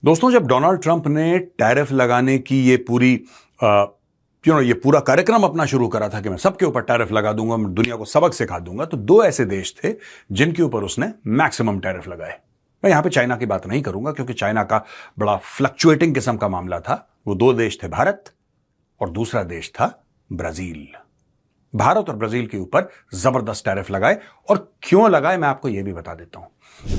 दोस्तों, जब Donald Trump ने टैरिफ लगाने की ये पूरा कार्यक्रम अपना शुरू करा था कि मैं सबके ऊपर टैरिफ लगा दूंगा, मैं दुनिया को सबक सिखा दूंगा, तो दो ऐसे देश थे जिनके ऊपर उसने मैक्सिमम टैरिफ लगाए। मैं यहां पे चाइना की बात नहीं करूंगा क्योंकि चाइना का बड़ा फ्लक्चुएटिंग किस्म का मामला था। वो दो देश थे, भारत और दूसरा देश था ब्राजील। भारत और ब्राजील के ऊपर जबरदस्त टैरिफ लगाए, और क्यों लगाए मैं आपको यह भी बता देता हूं।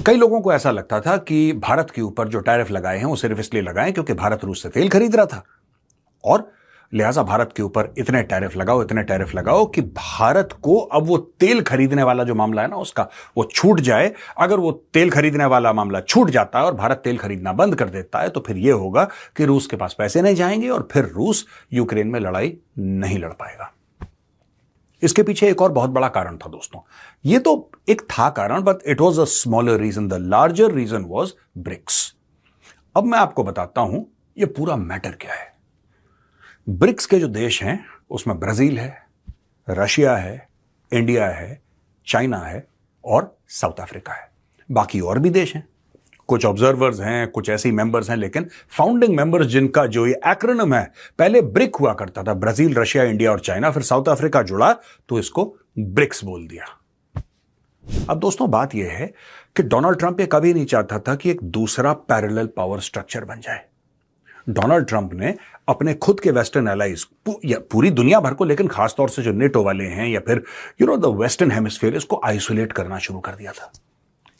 कई लोगों को ऐसा लगता था कि भारत के ऊपर जो टैरिफ लगाए हैं वो सिर्फ इसलिए लगाए क्योंकि भारत रूस से तेल खरीद रहा था, और लिहाजा भारत के ऊपर इतने टैरिफ लगाओ कि भारत को अब वो तेल खरीदने वाला जो मामला है ना उसका वो छूट जाए। अगर वो तेल खरीदने वाला मामला छूट जाता है और भारत तेल खरीदना बंद कर देता है तो फिर यह होगा कि रूस के पास पैसे नहीं जाएंगे और फिर रूस यूक्रेन में लड़ाई नहीं लड़ पाएगा। इसके पीछे एक और बहुत बड़ा कारण था दोस्तों। ये तो एक था कारण, but it was a smaller reason. The larger reason was BRICS. अब मैं आपको बताता हूं ये पूरा मैटर क्या है। ब्रिक्स के जो देश हैं उसमें ब्राजील है, रशिया है, इंडिया है, चाइना है और साउथ अफ्रीका है। बाकी और भी देश हैं, कुछ ऑब्जर्वर्स हैं, कुछ ऐसी मेंबर्स हैं, लेकिन फाउंडिंग मेंबर्स जिनका जो ये एक्रोनिम है, पहले ब्रिक हुआ करता था, ब्राजील, रशिया, इंडिया और चाइना, फिर साउथ अफ्रीका जुड़ा तो इसको ब्रिक्स बोल दिया। अब दोस्तों बात यह है कि डोनाल्ड ट्रंप ये कभी नहीं चाहता था कि एक दूसरा पैरेलल पावर स्ट्रक्चर बन जाए। डोनाल्ड ट्रंप ने अपने खुद के वेस्टर्न एलाइज, पूरी दुनिया भर को, लेकिन खासतौर से जो नेटो वाले हैं या फिर द वेस्टर्न हेमिस्फीयर, इसको आइसोलेट करना शुरू कर दिया था।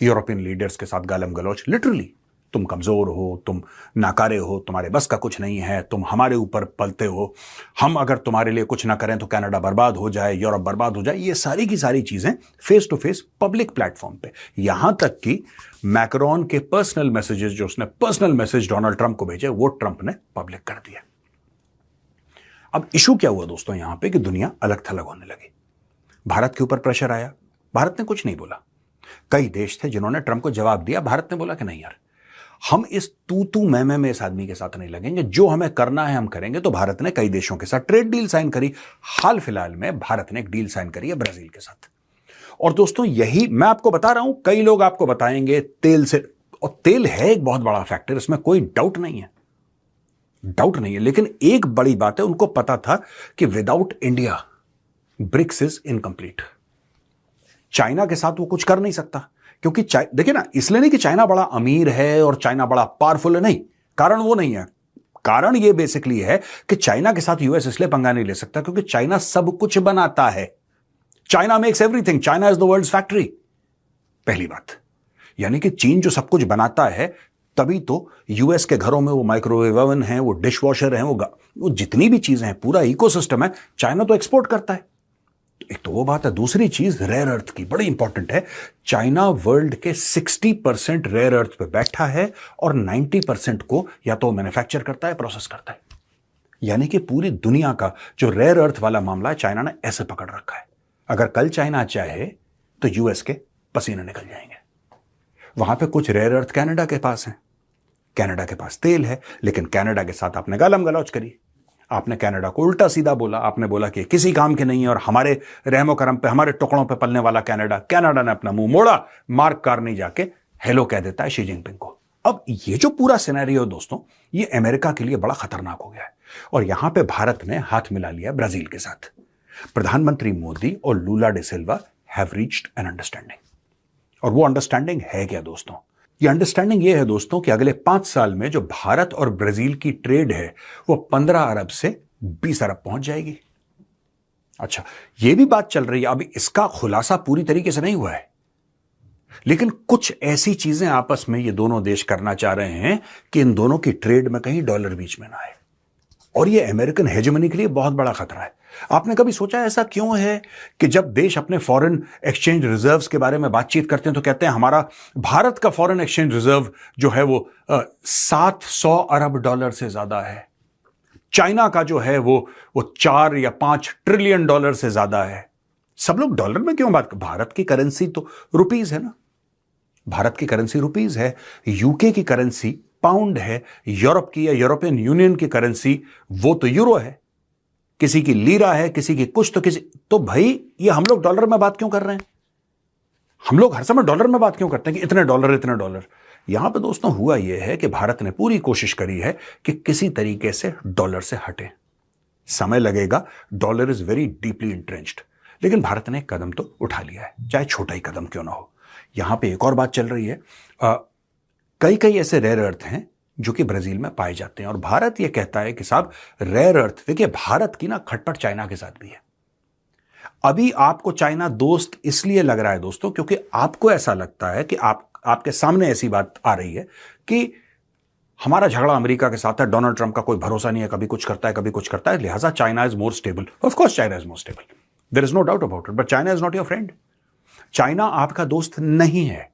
यूरोपियन लीडर्स के साथ गालम गलौच, लिटरली तुम कमजोर हो, तुम नाकारे हो, तुम्हारे बस का कुछ नहीं है, तुम हमारे ऊपर पलते हो, हम अगर तुम्हारे लिए कुछ ना करें तो कनाडा बर्बाद हो जाए, यूरोप बर्बाद हो जाए। ये सारी की सारी चीजें face to face public platform पे, यहां तक कि मैक्रोन के पर्सनल मैसेजेस, जो उसने पर्सनल मैसेज डोनाल्ड ट्रंप को भेजे, वो ट्रंप ने पब्लिक कर दिया। अब इशू क्या हुआ दोस्तों यहां पे कि दुनिया अलग थलग होने लगी। भारत के ऊपर प्रेशर आया, भारत ने कुछ नहीं बोला। कई देश थे जिन्होंने ट्रंप को जवाब दिया, भारत ने बोला कि नहीं यार, हम इस तू मैं में इस आदमी के साथ नहीं लगेंगे, जो हमें करना है हम करेंगे। तो भारत ने कई देशों के साथ ट्रेड डील साइन करी। हाल फिलहाल में भारत ने एक डील साइन करी है ब्राजील के साथ। और दोस्तों यही मैं आपको बता रहा हूं, कई लोग आपको बताएंगे तेल से, और तेल है एक बहुत बड़ा फैक्टर, इसमें कोई डाउट नहीं है, लेकिन एक बड़ी बात है, उनको पता था कि without India BRICS is incomplete. China के साथ वो कुछ कर नहीं सकता, क्योंकि देखिए ना, इसलिए नहीं कि चाइना बड़ा अमीर है और चाइना बड़ा पावरफुल है, नहीं, कारण वो नहीं है। कारण ये बेसिकली है कि चाइना के साथ यूएस इसलिए पंगा नहीं ले सकता क्योंकि चाइना सब कुछ बनाता है। China makes everything, China is the world's factory. पहली बात, यानी कि चीन जो सब कुछ बनाता है, तभी तो यूएस के घरों में वो माइक्रोवेव ओवन है, वो डिश वॉशर है, वो जितनी भी चीजें हैं, पूरा इकोसिस्टम है, चाइना तो एक्सपोर्ट करता है। एक तो वो बात है। दूसरी चीज रेयर अर्थ की बड़ी इंपॉर्टेंट है। चाइना वर्ल्ड के 60% रेयर अर्थ पे बैठा है और 90% को या तो मैन्युफैक्चर करता है, प्रोसेस करता है। यानी कि पूरी दुनिया का जो रेयर अर्थ वाला मामला है, चाइना ने ऐसे पकड़ रखा है। अगर कल चाइना चाहे तो यूएस के पसीने निकल जाएंगे। वहां पे कुछ रेयर अर्थ कनाडा के पास है, कनाडा के पास तेल है, लेकिन कनाडा के साथ आपने गालम गलौच करी, आपने कनाडा को उल्टा सीधा बोला, आपने बोला कि किसी काम के नहीं है और हमारे रहमो करम पे, हमारे टुकड़ों पे पलने वाला कनाडा ने अपना मुंह मोड़ा। मार्क कार्नी जाके हेलो कह देता है शी जिनपिंग को। अब ये जो पूरा सिनेरियो दोस्तों, ये अमेरिका के लिए बड़ा खतरनाक हो गया है, और यहां पे भारत ने हाथ मिला लिया ब्राजील के साथ। प्रधानमंत्री मोदी और Lula da Silva have reached an understanding. और वो अंडरस्टैंडिंग है क्या दोस्तों? ये अंडरस्टैंडिंग ये है दोस्तों कि अगले 5 साल में जो भारत और ब्राजील की ट्रेड है वो 15 अरब से 20 अरब पहुंच जाएगी। अच्छा, ये भी बात चल रही है, अभी इसका खुलासा पूरी तरीके से नहीं हुआ है, लेकिन कुछ ऐसी चीजें आपस में ये दोनों देश करना चाह रहे हैं कि इन दोनों की ट्रेड में कहीं डॉलर बीच में ना आए, और ये अमेरिकन हेजेमनी के लिए बहुत बड़ा खतरा है। आपने कभी सोचा ऐसा क्यों है कि जब देश अपने फॉरेन एक्सचेंज रिजर्व्स के बारे में बातचीत करते हैं तो कहते हैं हमारा भारत का फॉरेन एक्सचेंज रिजर्व जो है वो 700 अरब डॉलर से ज्यादा है, चाइना का जो है वो 4 या 5 ट्रिलियन डॉलर से ज्यादा है। सब लोग डॉलर में क्यों बात? भारत की करेंसी तो रुपीज है ना, भारत की करेंसी रुपीज है, यूके की करेंसी पाउंड है, यूरोप की या यूरोपियन यूनियन की करेंसी वो तो यूरो है, किसी की लीरा है, किसी की कुछ तो भाई ये हम लोग डॉलर में बात क्यों कर रहे हैं? हम लोग हर समय डॉलर में बात क्यों करते हैं कि इतने डॉलर इतने डॉलर? यहां पे दोस्तों हुआ यह है कि भारत ने पूरी कोशिश करी है कि किसी तरीके से डॉलर से हटे। समय लगेगा, dollar is very deeply entrenched, लेकिन भारत ने एक कदम तो उठा लिया है, चाहे छोटा ही कदम क्यों ना हो। यहां पे एक और बात चल रही है, कई कई ऐसे रेयर अर्थ हैं जो कि ब्राजील में पाए जाते हैं, और भारत यह कहता है कि साहब रेयर अर्थ, देखिए भारत की ना खटपट चाइना के साथ भी है। अभी आपको चाइना दोस्त इसलिए लग रहा है दोस्तों क्योंकि आपको ऐसा लगता है कि आपके सामने ऐसी बात आ रही है कि हमारा झगड़ा अमेरिका के साथ है, डोनाल्ड ट्रंप का कोई भरोसा नहीं है, कभी कुछ करता है कभी कुछ करता है, लिहाजा China is more stable. Of course China is more stable, there is no doubt about it, but China is not your friend. China आपका दोस्त नहीं है,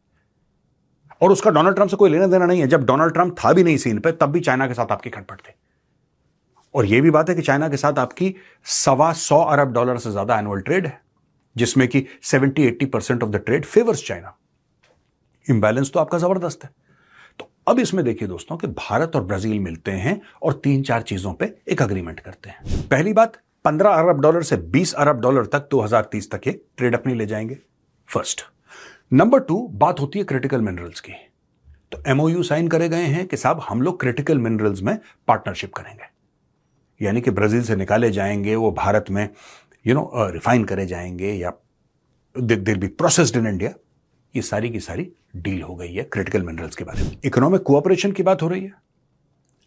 और उसका डोनाल्ड ट्रंप से कोई लेना देना नहीं है। जब डोनाल्ड ट्रंप था भी नहीं सीन पे, तब भी चाइना के साथ आपकी खटपट थी। और यह भी बात है कि चाइना के साथ आपकी $125 अरब से ज्यादा एनुअल ट्रेड है, जिसमें कि 70-80% of the trade favours China. Imbalance तो आपका जबरदस्त है। तो अब इसमें देखिए दोस्तों कि भारत और ब्राजील मिलते हैं और 3-4 चीजों पे एक अग्रीमेंट करते हैं। पहली बात, $15 अरब से $20 अरब तक 2030 तक ये ट्रेड अपनी ले जाएंगे, फर्स्ट। नंबर 2, बात होती है क्रिटिकल मिनरल्स की। तो एमओयू साइन करे गए हैं कि साहब हम लोग क्रिटिकल मिनरल्स में पार्टनरशिप करेंगे, यानी कि ब्राजील से निकाले जाएंगे, वो भारत में रिफाइन करे जाएंगे या दिल बी प्रोसेस्ड इन इंडिया। ये सारी की सारी डील हो गई है क्रिटिकल मिनरल्स के बारे में। इकोनॉमिक कोऑपरेशन की बात हो रही है,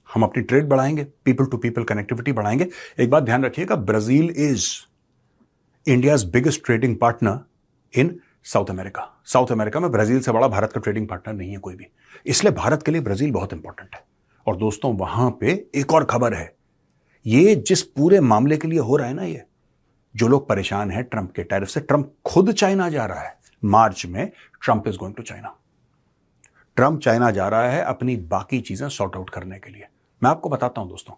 हम अपनी ट्रेड बढ़ाएंगे, पीपल टू पीपल कनेक्टिविटी बढ़ाएंगे। एक बात ध्यान रखिएगा, Brazil is India's biggest trading partner in south America. South America में ब्राजील से बड़ा भारत का ट्रेडिंग पार्टनर नहीं है कोई भी, इसलिए भारत के लिए ब्राजील बहुत इंपॉर्टेंट है। और दोस्तों वहां पे एक और खबर है, ये जिस पूरे मामले के लिए हो रहा है ना, ये जो लोग परेशान हैं ट्रंप के टैरिफ से, ट्रंप खुद चाइना जा रहा है मार्च में। Trump is going to China. Trump China जा रहा है अपनी बाकी चीजें सॉर्ट आउट करने के लिए। मैं आपको बताता हूं दोस्तों,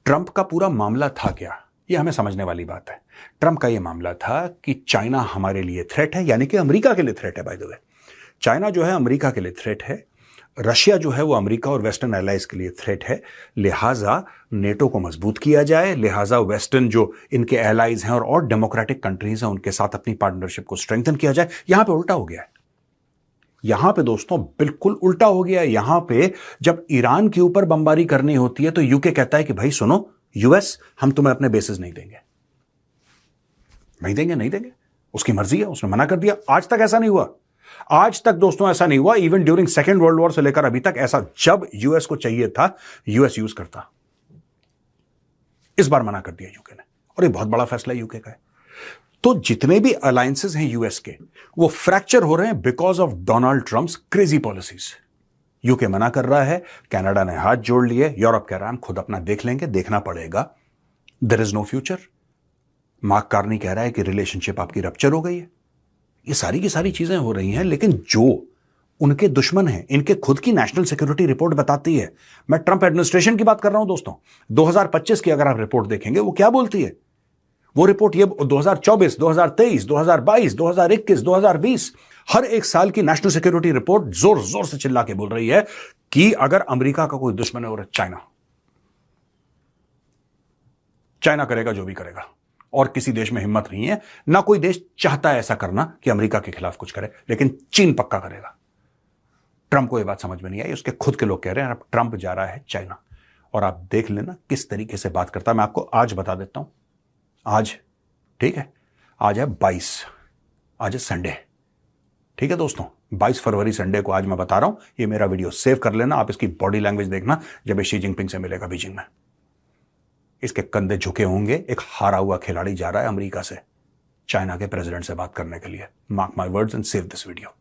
ट्रंप का पूरा मामला था क्या, ये हमें समझने वाली बात है। ट्रंप का ये मामला था कि चाइना हमारे लिए थ्रेट है, यानी कि अमेरिका के लिए थ्रेट है। बाय द वे, चाइना जो है अमेरिका के लिए थ्रेट है, रशिया जो है वो अमेरिका और वेस्टर्न एलाइज के लिए थ्रेट है, लिहाजा नेटो को मजबूत किया जाए, लिहाजा वेस्टर्न जो इनके एलाइज हैं और डेमोक्रेटिक कंट्रीज हैं उनके साथ अपनी पार्टनरशिप को स्ट्रेंथन किया जाए। यहां पे उल्टा हो गया है, यहां पे दोस्तों बिल्कुल उल्टा हो गया है। यहां पे जब ईरान के ऊपर बमबारी करनी होती है तो यूके कहता है कि भाई सुनो यूएस, हम तुम्हें अपने बेसिस नहीं देंगे, नहीं देंगे, उसकी मर्जी है, उसने मना कर दिया। आज तक ऐसा नहीं हुआ, आज तक दोस्तों ऐसा नहीं हुआ। Even during second world war से लेकर अभी तक ऐसा जब यूएस को चाहिए था यूएस यूज करता, इस बार मना कर दिया यूके ने, और ये बहुत बड़ा फैसला यूके का है। तो जितने भी अलायंसेस हैं यूएस के, वो फ्रैक्चर हो रहे हैं because of Donald Trump's crazy policies. UK मना कर रहा है, कनाडा ने हाथ जोड़ लिए, यूरोप कह रहा है हम खुद अपना देख लेंगे, देखना पड़ेगा, there is no future. Mark Carney कह रहा है कि रिलेशनशिप आपकी रप्चर हो गई है। ये सारी की सारी चीजें हो रही हैं, लेकिन जो उनके दुश्मन हैं, इनके खुद की नेशनल सिक्योरिटी रिपोर्ट बताती है, मैं ट्रंप एडमिनिस्ट्रेशन की बात कर रहा हूं दोस्तों, 2025 की अगर आप रिपोर्ट देखेंगे वो क्या बोलती है, वो रिपोर्ट ये 2024, 2023, 2022, 2021, 2020 हर एक साल की नेशनल सिक्योरिटी रिपोर्ट जोर जोर से चिल्ला के बोल रही है कि अगर अमेरिका का कोई दुश्मन है और चाइना करेगा जो भी करेगा, और किसी देश में हिम्मत नहीं है, ना कोई देश चाहता है ऐसा करना कि अमेरिका के खिलाफ कुछ करे, लेकिन चीन पक्का करेगा। ट्रंप को यह बात समझ में नहीं आई, उसके खुद के लोग कह रहे हैं अब ट्रंप जा रहा है चाइना, और आप देख लेना किस तरीके से बात करता है। मैं आपको आज बता देता हूं, आज ठीक है, आज है 22, आज है संडे, ठीक है दोस्तों, 22 फरवरी संडे को आज मैं बता रहा हूं। ये मेरा वीडियो सेव कर लेना, आप इसकी बॉडी लैंग्वेज देखना जब ये शी जिनपिंग से मिलेगा बीजिंग में। इसके कंधे झुके होंगे, एक हारा हुआ खिलाड़ी जा रहा है अमेरिका से चाइना के प्रेसिडेंट से बात करने के लिए। Mark my words and save this video.